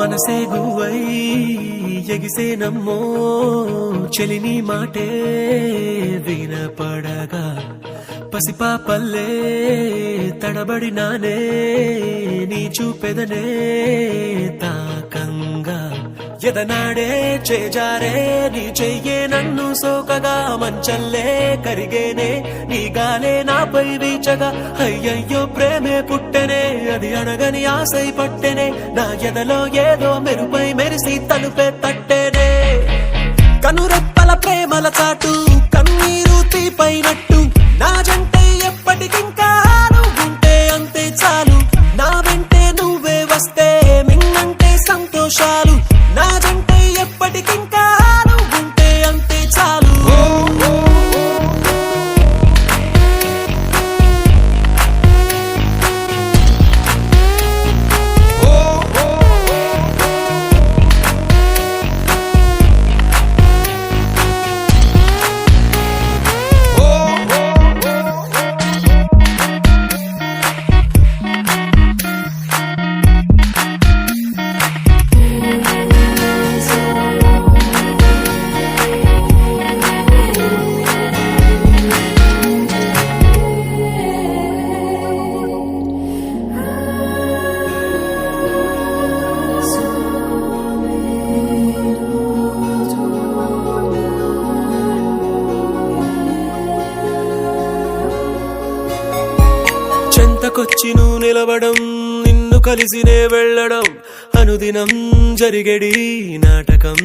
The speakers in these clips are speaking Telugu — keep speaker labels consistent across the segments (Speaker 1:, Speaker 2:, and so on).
Speaker 1: మనసే గువై ఎగిసే నమ్మో చెలిని మాటే వినపడగా పసిపాపల్లే తడబడినానే నీ చూపెదనే తాకంగా ఎదనాడే చేజారే నీ చెయ్యే నన్ను సోకగా మంచల్లే కరిగేనే నీ గాలే నాపై వీచగా అయ్యయ్యో ప్రేమే పుట్టెనే అది అడగని ఆశై పట్టెనే నా ఎదలో ఏదో మెరుపై మెరిసి తలుపే తట్టేనే కనురెప్పల ప్రేమల చాటు కన్నీరు తీపైనట్టు నా జంటే ఎప్పటికింకా నువ్వుంటే అంతే చాలు నా వెంటే నువ్వే వస్తే మిన్నంటే సంతోషాలు నా జంటే ఎప్పటికింకా నువ్వుంటే అంతే చాలు చెంతకొచ్చి నువ్వు నిలవడం నిన్ను కలిసినే వెళ్ళడం అనుదినం జరిగేడి నాటకం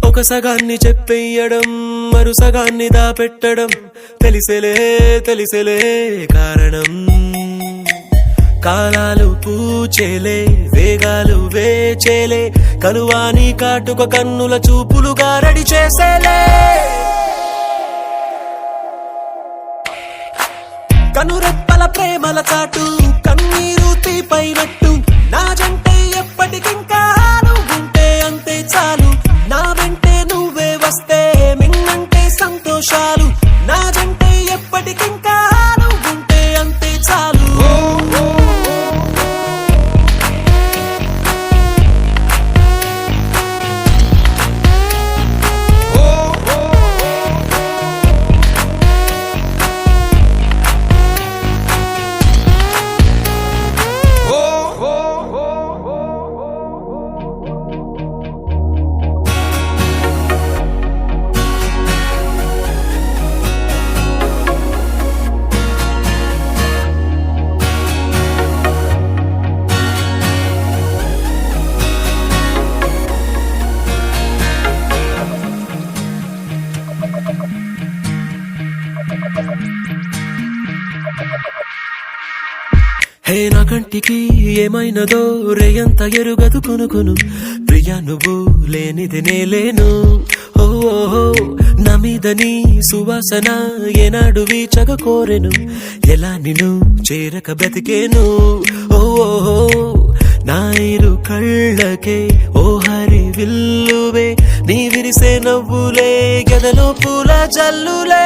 Speaker 1: ఒక సగాన్ని చెప్పేయడం మరు సగాన్ని దాపెట్టడం తెలిసేలే కారణం కాలాలు పూచేలే వేగాలు వేచేలే కలువాని కాటుక కన్నుల చూపులుగా రెడీ చేసేలే కనురెప్పల ప్రేమల చాటు కన్నీరు తీపైనట్టు నా జంటే ఎప్పటికింకా నువ్వుంటే అంతే చాలు నా వెంటే నువ్వే వస్తే మిన్నంటే సంతోషాలు నా జంటే ఎప్పటికింకా నువ్వుంటే అంతే చాలు హే నా కంటికి ఏమైనదో రేయంత ఎరుగదు కొనుకొను ప్రియా నువ్వు లేనిది నేలేను ఓ నా మీద నీ సువాసన ఏనాడు వీచగ కోరెను ఎలా నిన్ను చేరక బ్రతికేను ఓ నా ఇరు కళ్ళకే ఓ హరి విల్లువే నీ విరిసే నవ్వులే గదలో పూల జల్లులే